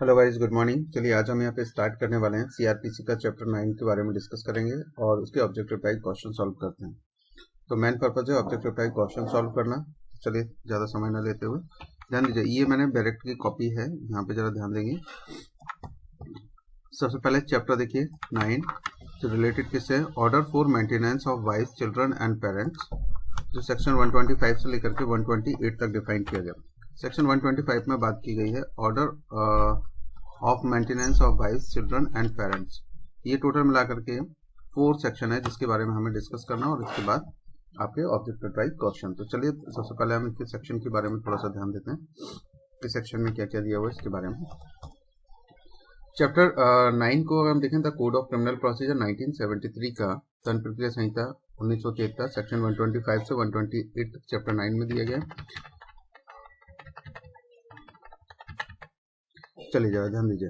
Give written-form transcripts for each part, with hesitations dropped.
Hello guys, good morning. चलिए आज हम यहाँ पे स्टार्ट करने वाले हैं सीआरपीसी का चैप्टर 9 के बारे में डिस्कस करेंगे और उसके ऑब्जेक्टिव टाइप क्वेश्चन सॉल्व करते हैं। तो मेन पर्पज है ऑब्जेक्टिव टाइप क्वेश्चन सॉल्व करना। चलिए ज़्यादा समय न लेते हुए ध्यान दीजिए, ये मैंने डायरेक्ट की कॉपी है, यहाँ पे जरा ध्यान देंगे। सबसे पहले चैप्टर देखिए 9, जो रिलेटेड किससे है, order for maintenance of wife, children and parents, जो सेक्शन 125 से लेकर के 128 तक डिफाइन किया गया। सेक्शन 125 में बात की गई है order of maintenance of wife, children and parents. ये टोटल मिलाकर के 4 सेक्शन है जिसके बारे में हमें डिस्कस करना और इसके बाद आपके ऑब्जेक्टिव टाइप क्वेश्चन। तो चलिए सबसे पहले हम इसके सेक्शन के बारे में थोड़ा सा ध्यान देते हैं कि सेक्शन में क्या क्या दिया हुआ है इसके बारे में। चैप्टर 9 को अगर हम देखें तो कोड ऑफ क्रिमिनल प्रोसीजर 1973 का दंड प्रक्रिया संहिता 1973 सेक्शन 125 से 128 चैप्टर 9 में दिया गया। चलिए जरा ध्यान दीजिए,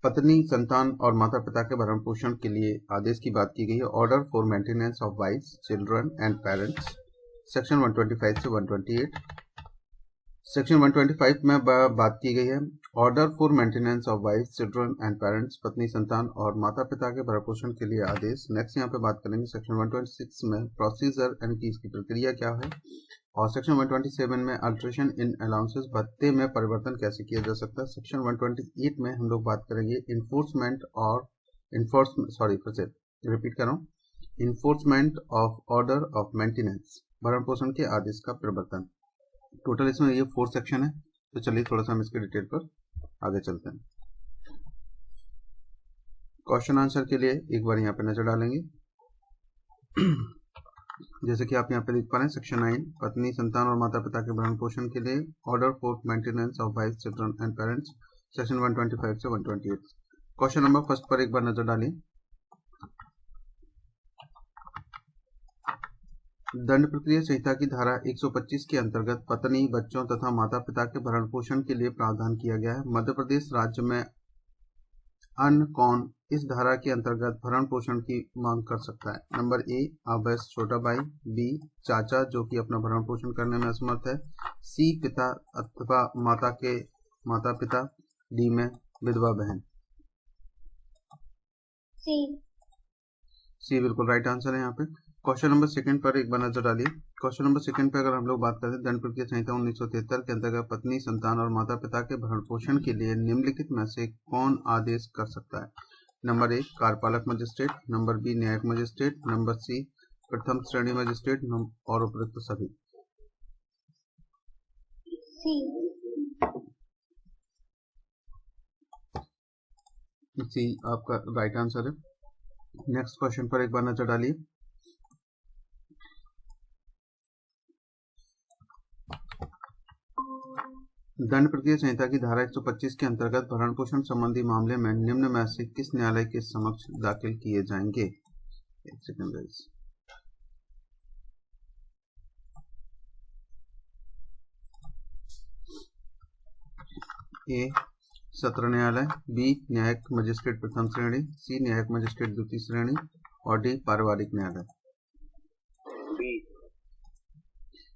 पत्नी, संतान और माता पिता के भरण पोषण के लिए आदेश की बात की गई है। Order for maintenance of wife, children and parents, section 125 से 128। सेक्शन 125 में बात की गई है order for maintenance of wife, children and parents, पत्नी, संतान और माता पिता के भरण पोषण के लिए आदेश। नेक्स्ट यहाँ पे बात करेंगे सेक्शन 126 में प्रोसीजर यानी कि इसकी प्रक्रिया क्या है, और सेक्शन 127 में अल्ट्रेशन इन अलाउंसेस, भत्ते में परिवर्तन कैसे किया जा सकता है। सेक्शन 128 में हम लोग बात करेंगे इन्फोर्समेंट और रिपीट कर रहा हूँ, enforcement of order of maintenance, भरण पोषण के आदेश का प्रवर्तन। टोटल इसमें ये 4 सेक्शन है। तो चलिए थोड़ा सा हम इसके डिटेल पर आगे चलते हैं। क्वेश्चन आंसर के लिए एक बार यहाँ पे नजर डालेंगे। जैसे कि आप यहाँ पे देख पा रहे हैं, सेक्शन 9 पत्नी, संतान और माता पिता के भरण पोषण के लिए order for maintenance of wife, children and parents, section 125 से 128। क्वेश्चन नंबर फर्स्ट पर एक बार नजर डालिए। दंड प्रक्रिया संहिता की धारा 125 के अंतर्गत पत्नी, बच्चों तथा माता पिता के भरण पोषण के लिए प्रावधान किया गया है। मध्य प्रदेश राज्य में अन्य कौन इस धारा के अंतर्गत भरण पोषण की मांग कर सकता है। नंबर ए, आबस छोटा भाई, बी, चाचा जो कि अपना भरण पोषण करने में असमर्थ है, सी, पिता अथवा माता के माता पिता, डी में विधवा बहन। सी बिल्कुल राइट आंसर है यहाँ पे। क्वेश्चन नंबर सेकंड पर एक बार नजर डालिए। क्वेश्चन नंबर सेकंड पर अगर हम लोग बात करते हैं, दंड प्रक्रिया संहिता 1973 के अंतर्गत पत्नी, संतान और माता पिता के भरण पोषण के लिए निम्नलिखित में से कौन आदेश कर सकता है। नंबर ए, कार्यपालक मजिस्ट्रेट, नंबर बी, न्यायिक मजिस्ट्रेट, नंबर सी, प्रथम श्रेणी मजिस्ट्रेट और उपयुक्त सभी। सी आपका राइट आंसर है। नेक्स्ट क्वेश्चन पर एक बार नजर डालिए। दंड प्रक्रिया संहिता की धारा 125 के अंतर्गत भरण पोषण संबंधी मामले में निम्न में से किस न्यायालय के समक्ष दाखिल किए जाएंगे। एक सेकंड गाइस। ए, सत्र न्यायालय, बी, न्यायिक मजिस्ट्रेट प्रथम श्रेणी, सी, न्यायिक मजिस्ट्रेट द्वितीय श्रेणी और डी, पारिवारिक न्यायालय।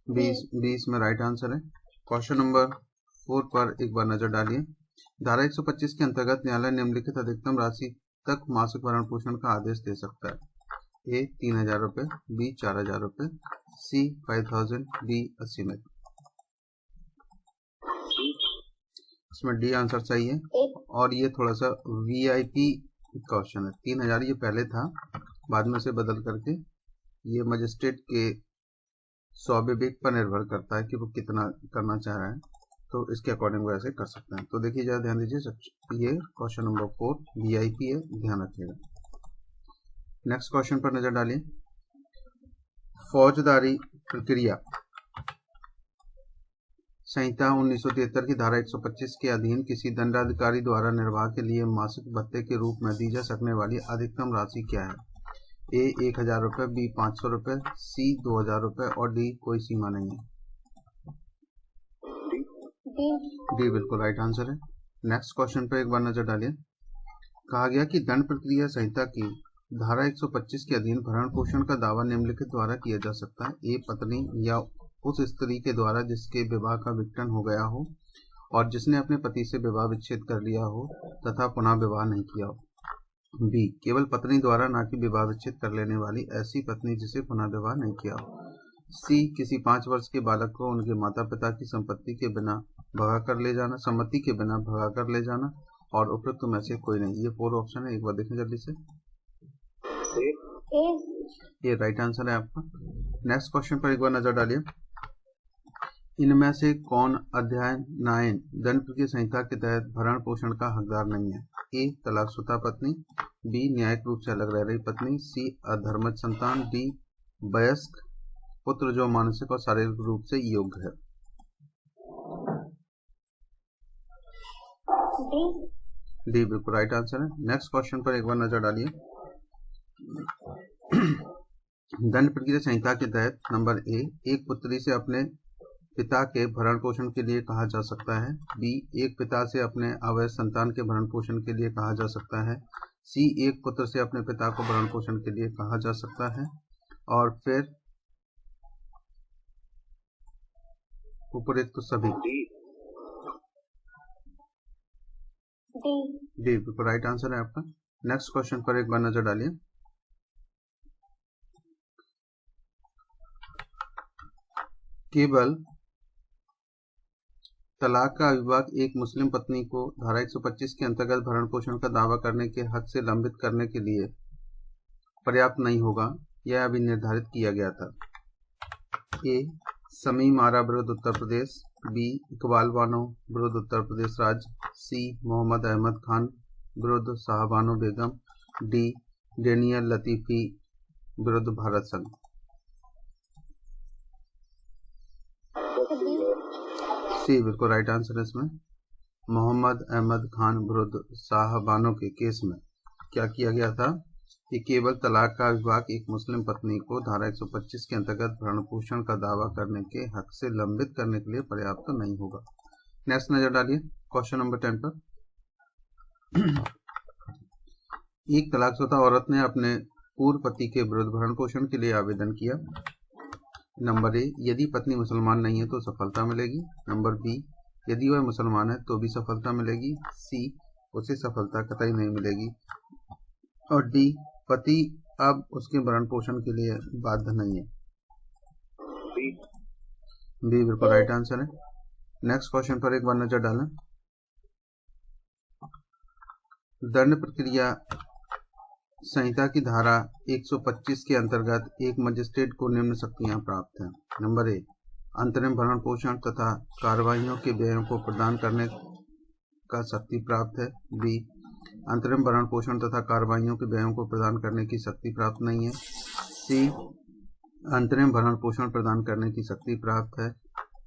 बी इसमें राइट आंसर है। क्वेश्चन नंबर 4 पर एक बार नजर डालिए। धारा 125 के अंतर्गत न्यायालय निम्नलिखित अधिकतम राशि तक मासिक भरण पोषण का आदेश दे सकता है। ए, 3000 रुपए, बी, 4000 रुपए, सी, 5000, डी, 80 में। इसमें डी आंसर सही है और ये थोड़ा सा वीआईपी क्वेश्चन है। 3000 ये पहले था, बाद में से बदल करके ये मजिस्ट्रेट के स्वाभाविक पर निर्भर करता है कि वो कितना करना चाह रहा है, तो इसके अकॉर्डिंग वो ऐसे कर सकते हैं। तो देखिए जरा ध्यान दीजिए, ये क्वेश्चन नंबर 4 वीआईपी है, ध्यान रखिएगा। नेक्स्ट क्वेश्चन पर नजर डालिए। फौजदारी प्रक्रिया संहिता 1973 की धारा 125 के अधीन किसी दंडाधिकारी द्वारा निर्वाह के लिए मासिक भत्ते के रूप में दी जा सकने वाली अधिकतम राशि क्या है। ए, 1000 रुपए, बी, 500 रुपए, सी, 2000 रुपए और डी कोई सीमा नहीं है। डी बिल्कुल राइट आंसर है। नेक्स्ट क्वेश्चन पर एक बार नजर डालिए। कहा गया कि दंड प्रक्रिया संहिता की धारा 125 के अधीन भरण पोषण का दावा निम्नलिखित द्वारा किया जा सकता है। ए, पत्नी या उस स्त्री के द्वारा जिसके विवाह का विघटन हो गया हो और जिसने अपने पति से विवाह विच्छेद कर लिया हो तथा पुनः विवाह नहीं किया हो। बी, केवल पत्नी द्वारा ना कि विवाह विच्छेद कर लेने वाली ऐसी पत्नी जिसे पुनः विवाह नहीं किया हो। सी, किसी 5 वर्ष के बालक को उनके माता पिता की सम्मति के बिना भगा कर ले जाना और उपयुक्त में से कोई नहीं। ये 4 ऑप्शन है, एक बार देखें जल्दी से। ये राइट आंसर है आपका। नेक्स्ट क्वेश्चन पर एक बार नजर डालिए। इनमें से कौन अध्याय 9 दंड प्रक्रिया संहिता के तहत भरण पोषण का हकदार नहीं है। ए, तलाकशुदा पत्नी, बी, न्यायिक रूप से अलग रह रही पत्नी, सी, अधर्मज संतान, डी, वयस्क पुत्र जो मानसिक और शारीरिक रूप से योग्य है। डी बिल्कुल राइट आंसर है। नेक्स्ट क्वेश्चन पर एक बार नजर डालिए। दंड प्रक्रिया संहिता के तहत नंबर ए, एक पुत्री से अपने पिता के भरण पोषण के लिए कहा जा सकता है। बी, एक पिता से अपने अवयस्क संतान के भरण पोषण के लिए कहा जा सकता है। सी, एक पुत्र से अपने पिता को भरण पोषण के लिए कहा जा सकता है। और फिर उपरोक्त सभी। डी बिल्कुल राइट आंसर है आपका। नेक्स्ट क्वेश्चन पर एक बार नजर डालिए। केवल तलाक का अविभाग एक मुस्लिम पत्नी को धारा 125 के अंतर्गत भरण पोषण का दावा करने के हक से लंबित करने के लिए पर्याप्त नहीं होगा, यह अभी निर्धारित किया गया था। ए, समीम आरा विरुद्ध उत्तर प्रदेश, बी, इकबाल बानो विरुद्ध उत्तर प्रदेश राज्य, सी, मोहम्मद अहमद खान विरुद्ध शाहबानो बेगम, डी, डेनियल लतीफी विरुद्ध भारत संघ। सी बिल्कुल राइट आंसर है। इसमें मोहम्मद अहमद खान विरुद्ध शाहबानो के केस में क्या किया गया था कि केवल तलाक का विभाग एक मुस्लिम पत्नी को धारा 125 के अंतर्गत भरण पोषण का दावा करने के हक से लंबित करने के लिए पर्याप्त नहीं होगा। नेक्स्ट नजर डालिए क्वेश्चन नंबर 10 पर। एक तलाकशुदा औरत ने अपने पूर्व पति के विरुद्ध भरण पोषण के लिए आवेदन किया। नंबर ए, यदि पत्नी मुसलमान नहीं है तो सफलता मिलेगी। नंबर बी, यदि वह मुसलमान है तो भी सफलता मिलेगी। सी, उसे सफलता कतई नहीं मिलेगी। और डी, पति अब उसके भरण पोषण के लिए बाध्य नहीं है। बी बिल्कुल राइट आंसर है। नेक्स्ट क्वेश्चन पर एक बार नजर डालें। दंड प्रक्रिया संहिता की धारा 125 के अंतर्गत एक मजिस्ट्रेट को निम्न शक्तियां प्राप्त हैं। नंबर ए, अंतरिम भरण पोषण तथा कार्रवाइयों के व्ययों को प्रदान करने का शक्ति प्राप्त है। बी, अंतरिम भरण पोषण तथा कार्रवाइयों के व्ययों को प्रदान करने की शक्ति प्राप्त नहीं है। सी, अंतरिम भरण पोषण प्रदान करने की शक्ति प्राप्त है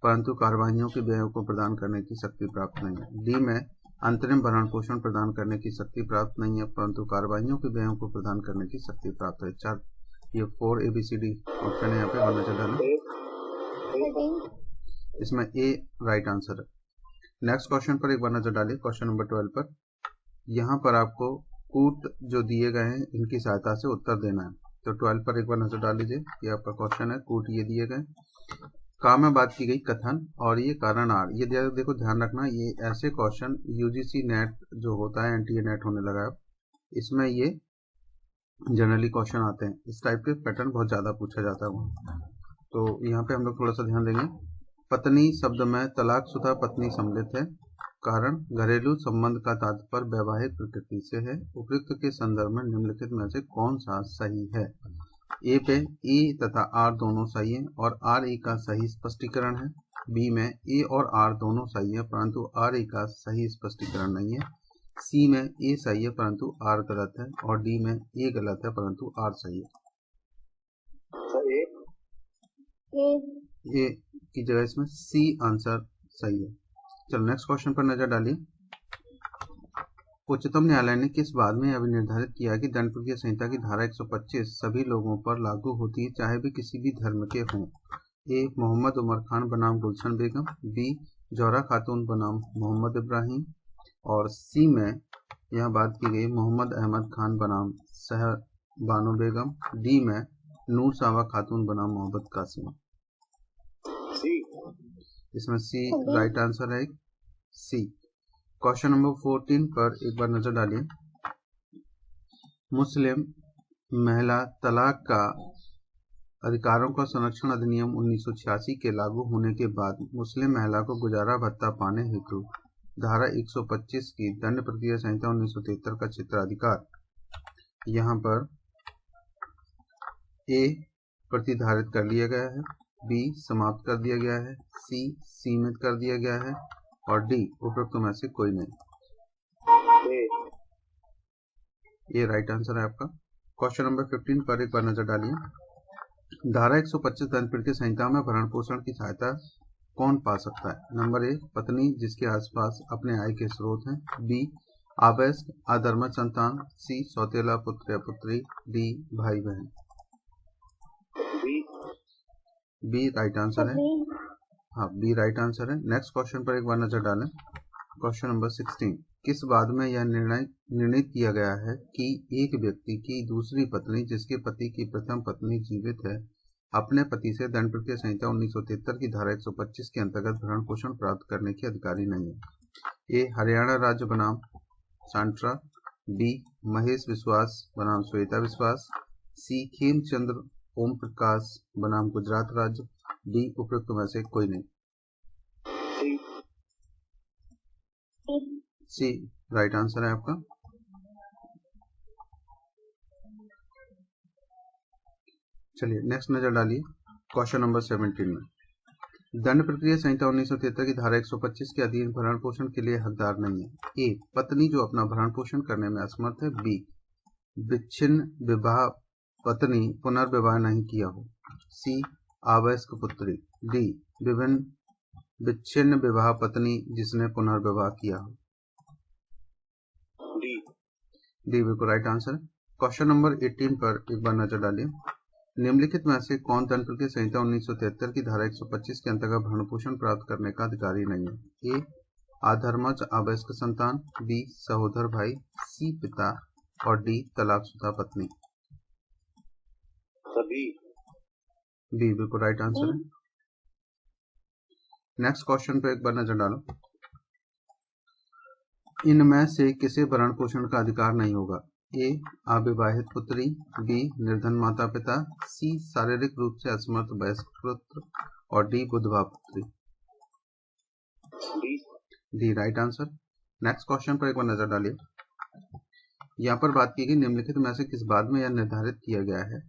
परंतु कार्रवाइयों के व्ययों को प्रदान करने की शक्ति प्राप्त नहीं है। डी में अंतरिम भरण पोषण प्रदान करने की शक्ति प्राप्त नहीं है परंतु कार्रवाइयों के व्ययों को प्रदान करने की शक्ति प्राप्त है। 4 ये 4 ABCD ऑप्शन है यहाँ पे बनना चाहिए। इसमें ए राइट आंसर है। नेक्स्ट क्वेश्चन पर एक बार नजर डालिए क्वेश्चन नंबर 12 पर। यहाँ पर आपको कूट जो दिए गए हैं इनकी सहायता से उत्तर देना है। तो 12 पर एक बार नजर डाल लीजिए। ये आपका क्वेश्चन है, कूट ये दिए गए, का में बात की गई कथन और ये कारण आर। ये देखो ध्यान रखना, ये ऐसे क्वेश्चन UGC नेट जो होता है NTA नेट होने लगा है, इसमें ये जनरली क्वेश्चन आते हैं। इस टाइप के पैटर्न बहुत ज़्यादा पूछा जाता है वहाँ। तो यहाँ पे हम लोग थोड़ा सा ध्यान देंगे। पत्नी शब्द में तलाकशुदा पत्नी सम्मिलित है। कारण घरेलू संबंध का तात्पर्य वैवाहिक प्रकृति से है। उपयुक्त के संदर्भ में निम्नलिखित में से कौन सा सही है। ए पे ए तथा आर दोनों सही है और आर ए का सही स्पष्टीकरण है। बी में ए और आर दोनों सही है परंतु आर ए का सही स्पष्टीकरण नहीं है। सी में ए सही है परंतु आर गलत है और डी में ए गलत है परंतु आर सही है। ए की जगह इसमें सी आंसर सही है। चलो नेक्स्ट क्वेश्चन पर नजर डालिए। उच्चतम न्यायालय ने किस बात में यह निर्धारित किया कि दंड प्रक्रिया संहिता की धारा 125 सभी लोगों पर लागू होती है चाहे वे किसी भी धर्म के हों। ए मोहम्मद उमर खान बनाम गुलशन बेगम, बी जौहरा खातून बनाम मोहम्मद इब्राहिम और सी में यह बात की गई मोहम्मद अहमद खान बनाम सहबानो बेगम, डी में नूर सावा खातून बनाम मोहम्मद कासिम। इसमें सी राइट आंसर है। सी। क्वेश्चन नंबर 14 पर एक बार नजर डालिए। मुस्लिम महिला तलाक का अधिकारों का संरक्षण अधिनियम 1986 के लागू होने के बाद मुस्लिम महिला को गुजारा भत्ता पाने हेतु धारा 125 की दंड प्रक्रिया संहिता 1973 का क्षेत्राधिकार यहाँ पर ए प्रतिधारित कर लिया गया है, बी समाप्त कर दिया गया है, सी सीमित कर दिया गया है और डी उपरोक्त में से कोई नहीं। ये राइट आंसर है आपका। क्वेश्चन नंबर 15 पर एक बार नजर डालिए। धारा 125 दंड प्रक्रिया संहिता में भरण पोषण की सहायता कौन पा सकता है? नंबर ए पत्नी जिसके आसपास अपने आय के स्रोत हैं, बी आवयस्क अधर्मज संतान, सी सौतेला पुत्र या पुत्री, डी भाई बहन। बी राइट आंसर है। हाँ बी राइट आंसर है। नेक्स्ट क्वेश्चन पर एक बार नजर डालें। क्वेश्चन नंबर 16 किस बाद में यह निर्णित किया गया है कि एक व्यक्ति की दूसरी पत्नी जिसके पति की प्रथम पत्नी जीवित है अपने पति से दंड प्रक्रिया संहिता 1973 की धारा 125 के अंतर्गत भरण पोषण प्राप्त करने की अधिकारी नहीं है? ए हरियाणा राज्य बनाम सांट्रा, बी महेश विश्वास बनाम श्वेता विश्वास, सी खेमचंद्र ओम प्रकाश बनाम गुजरात राज्य, डी उपयुक्त में से कोई नहीं। सी राइट आंसर है आपका। चलिए नेक्स्ट नजर डालिए। क्वेश्चन नंबर 17 में दंड प्रक्रिया संहिता 1973 की धारा 125 के अधीन भरण पोषण के लिए हकदार नहीं है। ए पत्नी जो अपना भरण पोषण करने में असमर्थ है, बी विच्छिन्न विवाह पत्नी पुनर्विवाह नहीं किया हो, सी आवयस्क पुत्री, डी विच्छिन्न विवाह पत्नी जिसने पुनर्विवाह किया हो। डी बिल्कुल राइट आंसर। क्वेश्चन नंबर 18 पर एक बार नजर डालिए। निम्नलिखित में से कौन दंड प्रक्रिया संहिता 1973 की धारा 125 के अंतर्गत भरण पोषण प्राप्त करने का अधिकारी नहीं है? ए आधर्मज आवयस्क संतान, बी सहोदर भाई, सी पिता और डी तलाकशुदा पत्नी। बी बिल्कुल राइट आंसर है। नेक्स्ट क्वेश्चन पे एक बार नजर डालो। इनमें से किसे भरण पोषण का अधिकार नहीं होगा? ए अविवाहित पुत्री, बी निर्धन माता पिता, सी शारीरिक रूप से असमर्थ वयस्क पुत्र और डी विधवा पुत्री। D right answer. Next question पर एक बार नजर डालिए। यहाँ पर बात की गई निम्नलिखित में से किस बात में यह निर्धारित किया गया है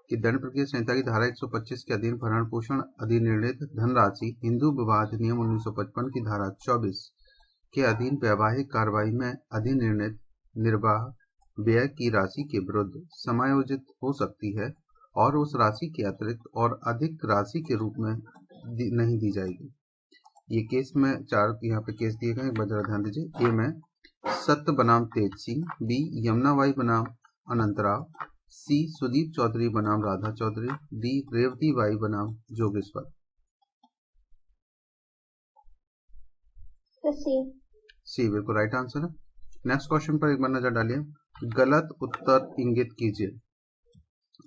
कि दंड प्रक्रिया संहिता की धारा 125 के अधीन भरण पोषण अधिनिर्णित धनराशि हिंदू विवाह अधिनियम 1955 की धारा 24 के अधीन वैवाहिक कार्रवाई में अधिनिर्णित निर्वाह व्यय की राशि के विरुद्ध समायोजित हो सकती है और उस राशि के अतिरिक्त और अधिक राशि के रूप में नहीं दी जाएगी। ये केस में 4 यहाँ पे केस दिए गए, एक बार जरा ध्यान दीजिए। ए में सत्य बनाम तेज सिंह, बी यमुनाबाई बनाम अनंतराव, सी सुदीप चौधरी बनाम राधा चौधरी, डी रेवती बाई बनाम जोगेश्वर। सी बिल्कुल राइट आंसर है। नेक्स्ट क्वेश्चन पर एक बार नजर डालिए। गलत उत्तर इंगित कीजिए।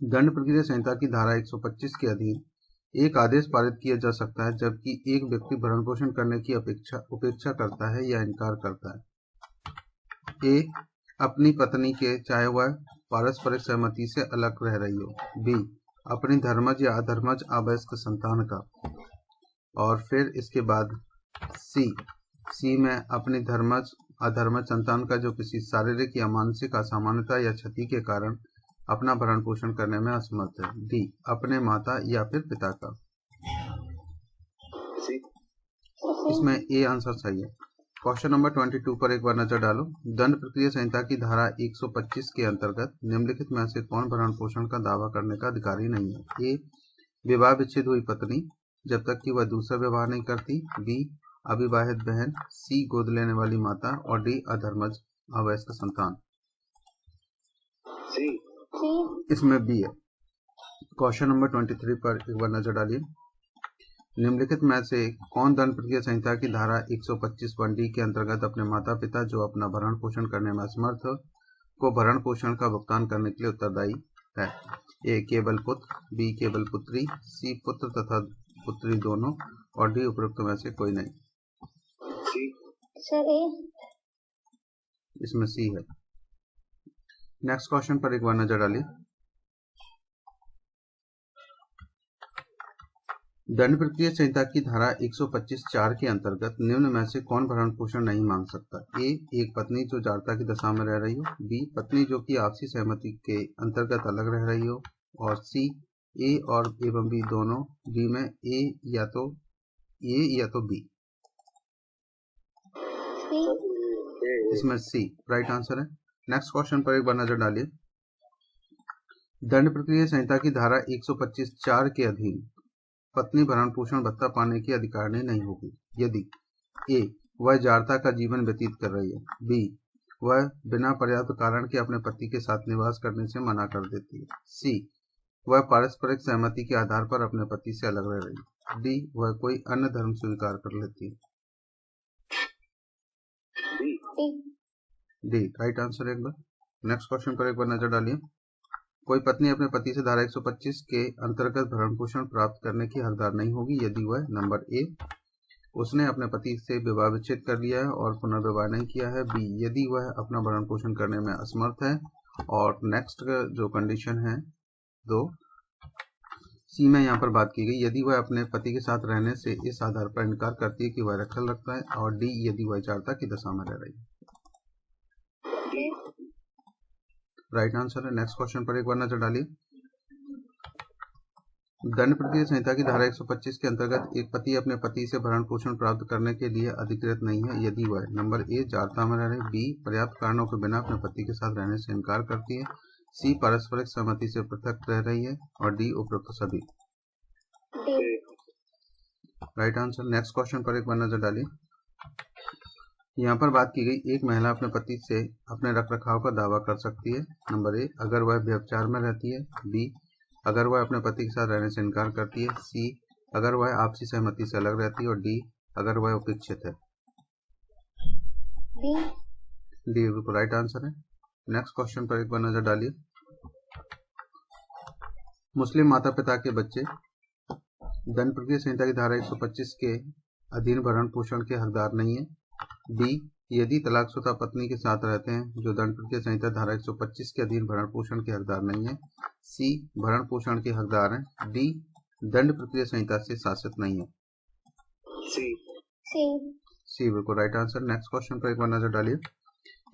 दंड प्रक्रिया संहिता की धारा 125 के अधीन एक आदेश पारित किया जा सकता है जबकि एक व्यक्ति भरण पोषण करने की उपेक्षा करता है या इनकार करता है। ए अपनी पत्नी के चाहे वह पारस्परिक सहमति से अलग रह रही हो, बी अपनी धर्मज या अधर्मज अवयस्क संतान का, और फिर इसके बाद सी में अपनी धर्मज अधर्मज संतान का जो किसी शारीरिक या मानसिक असामान्यता या क्षति के कारण अपना भरण पोषण करने में असमर्थ है, डी अपने माता या फिर पिता का। इसमें ए आंसर सही है। क्वेश्चन नंबर 22 पर एक बार नजर डालो। दंड प्रक्रिया संहिता की धारा 125 के अंतर्गत निम्नलिखित में से कौन भरण पोषण का दावा करने का अधिकारी नहीं है? ए विवाह विच्छेद हुई पत्नी जब तक कि वह दूसरा विवाह नहीं करती, बी अविवाहित बहन, सी गोद लेने वाली माता और डी अधर्मज अवयस्क संतान। इसमें बी है। क्वेश्चन नंबर 23 पर एक बार नजर डालिए। निम्नलिखित में से कौन दंड प्रक्रिया संहिता की धारा 125(1)(d) के अंतर्गत अपने माता पिता जो अपना भरण पोषण करने में असमर्थ को भरण पोषण का भुगतान करने के लिए उत्तरदायी है? ए केवल पुत्र, बी केवल पुत्री, सी पुत्र तथा पुत्री दोनों और डी उपरोक्त में से कोई नहीं। सर ए। इसमें सी है। नेक्स्ट क्वेश्चन पर एक बार नजर डालिए। दंड प्रक्रिया संहिता की धारा 125(4) के अंतर्गत निम्न में से कौन भरण पोषण नहीं मांग सकता? ए, एक पत्नी जो जाड़ता की दशा में रह रही हो। बी, पत्नी जो कि आपसी सहमति के अंतर्गत अलग रह रही हो। और सी, ए और एवं बी दोनों। डी में ए या तो बी। इसमें सी राइट आंसर है। नेक्स्ट क्वेश्चन पर एक बार नजर डालिए। दंड प्रक्रिया संहिता की धारा 125(4) के अधीन पत्नी भरण पोषण भत्ता पाने की अधिकारिणी नहीं होगी यदि ए, वह जाड़ता का जीवन व्यतीत कर रही है। बी, वह बिना पर्याप्त कारण के अपने पति के साथ निवास करने से मना कर देती है। सी, वह पारस्परिक सहमति के आधार पर अपने पति से अलग रह रही है। डी, वह कोई अन्य धर्म स्वीकार कर लेती है। डी राइट आंसर है। एक बार नेक्स्ट क्वेश्चन पर एक बार नजर डालिए। कोई पत्नी अपने पति से धारा 125 के अंतर्गत भरण पोषण प्राप्त करने की हकदार नहीं होगी यदि वह नंबर ए, उसने अपने पति से विवाह विच्छेद कर लिया है और पुनर्विवाह नहीं किया है। बी, यदि वह अपना भरण पोषण करने में असमर्थ है। और नेक्स्ट जो कंडीशन है दो, सी में यहाँ पर बात की गई यदि वह अपने पति के साथ रहने से इस आधार पर इनकार करती है कि वह रखल रखता है। और डी, यदि वह जाड़ता की दशा में रह रही है। राइट आंसर है। नेक्स्ट क्वेश्चन पर एक बार नजर डालिए। दंड प्रक्रिया संहिता की धारा 125 के अंतर्गत एक पति अपने पति से भरण पोषण प्राप्त करने के लिए अधिकृत नहीं है यदि वह नंबर ए, जाड़ता में रह रही। बी, पर्याप्त कारणों के बिना अपने पति के साथ रहने से इनकार करती है। सी, पारस्परिक सहमति से पृथक रह रही है। और डी, उपरोक्त सभी। Right answer. नेक्स्ट क्वेश्चन पर एक बार नजर डालिए। यहाँ पर बात की गई एक महिला अपने पति से अपने रख रखाव का दावा कर सकती है। नंबर ए, अगर वह व्यभिचार में रहती है। बी, अगर वह अपने पति के साथ रहने से इनकार करती है। सी, अगर वह आपसी सहमति से अलग रहती है। और डी, अगर वह उपेक्षित है। डी बिल्कुल राइट आंसर है। नेक्स्ट क्वेश्चन पर एक बार नजर डालिए। मुस्लिम माता पिता के बच्चे दंड प्रक्रिया संहिता की धारा 125 के अधीन भरण पोषण के हकदार नहीं है। बी, यदि तलाकशुदा पत्नी के साथ रहते हैं जो दंड प्रक्रिया संहिता धारा 125 के अधीन भरण पोषण के हकदार नहीं है। सी, भरण पोषण के हकदार हैं। डी, दंड प्रक्रिया संहिता से शासित नहीं है। सी बिल्कुल राइट आंसर। नेक्स्ट क्वेश्चन पर एक बार नजर डालिए।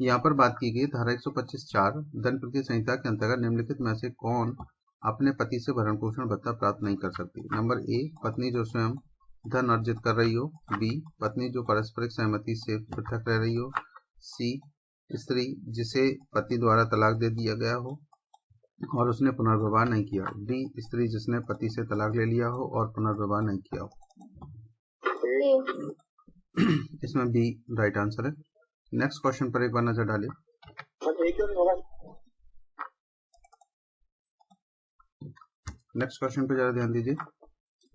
यहाँ पर बात की गई धारा 125(4) दंड प्रक्रिया संहिता के अंतर्गत निम्नलिखित में से कौन अपने पति से भरण पोषण भत्ता प्राप्त नहीं कर सकती? नंबर ए, पत्नी जो स्वयं धन अर्जित कर रही हो। बी, पत्नी जो पारस्परिक सहमति से पृथक रह रही हो। सी, स्त्री जिसे पति द्वारा तलाक दे दिया गया हो और उसने पुनर्विवाह नहीं किया। डी, स्त्री जिसने पति से तलाक ले लिया हो और पुनर्विवाह नहीं किया हो। इसमें बी राइट आंसर है। नेक्स्ट क्वेश्चन पर एक बार नजर डालिए। नेक्स्ट क्वेश्चन पर जरा ध्यान दीजिए।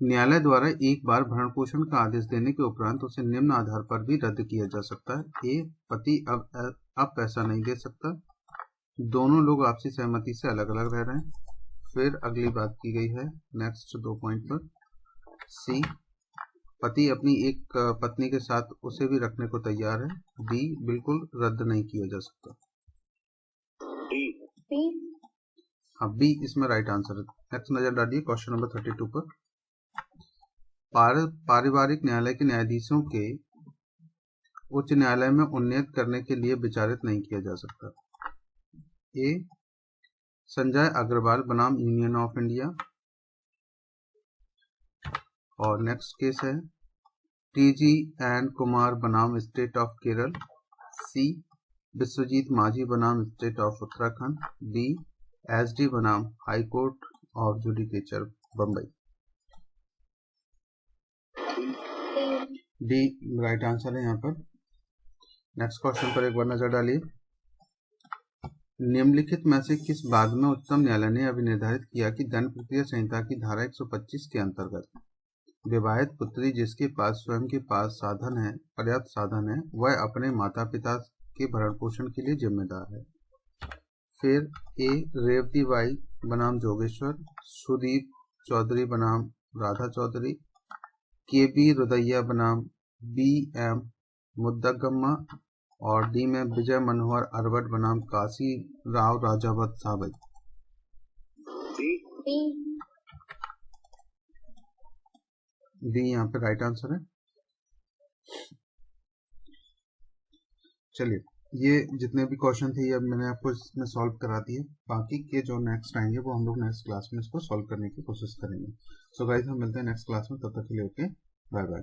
न्यायालय द्वारा एक बार भरण पोषण का आदेश देने के उपरांत उसे निम्न आधार पर भी रद्द किया जा सकता है। ए, पति अब पैसा नहीं दे सकता। दोनों लोग आपसी सहमति से अलग अलग रह रहे हैं। फिर अगली बात की गई है नेक्स्ट 2 पॉइंट पर। सी, पति अपनी एक पत्नी के साथ उसे भी रखने को तैयार है। डी, बिल्कुल रद्द नहीं किया जा सकता। हाँ बी इसमें राइट आंसर है। नेक्स्ट नजर डालिए क्वेश्चन नंबर 32 पर। पारिवारिक न्यायालय के न्यायाधीशों के उच्च न्यायालय में उन्नीत करने के लिए विचारित नहीं किया जा सकता। ए, संजय अग्रवाल बनाम यूनियन ऑफ इंडिया। और नेक्स्ट केस है टी.जी. एन. कुमार बनाम State of Kerala. C, Vishwajit Majhi बनाम State of Uttarakhand. D, SD. बनाम High Court of Judicature Bombay. D right answer है यहाँ पर। नेक्स्ट क्वेश्चन पर एक बार नजर डालिए। निम्नलिखित में से किस बात में उच्चतम न्यायालय ने अभी निर्धारित किया कि दंड प्रक्रिया संहिता की धारा 125 के अंतर्गत विवाहित पुत्री जिसके पास स्वयं के पास साधन है, पर्याप्त साधन है, वह अपने माता पिता के भरण पोषण के लिए जिम्मेदार है। फिर ए, रेवती बाई बनाम जोगेश्वर। सुदीप चौधरी बनाम राधा चौधरी। के बी रुदैया बनाम बी एम मुद्दगम्मा, और डी में विजय मनोहर अरवट बनाम काशी राव राजावत सावई। डी यहाँ पे राइट आंसर है। चलिए, ये जितने भी क्वेश्चन थे ये अब मैंने आपको इसमें सॉल्व करा दिए। बाकी के जो नेक्स्ट आएंगे वो हम लोग नेक्स्ट क्लास में इसको सॉल्व करने की कोशिश करेंगे। सो गाइस, हम मिलते हैं नेक्स्ट क्लास में, तब तक के लिए ओके, बाय बाय।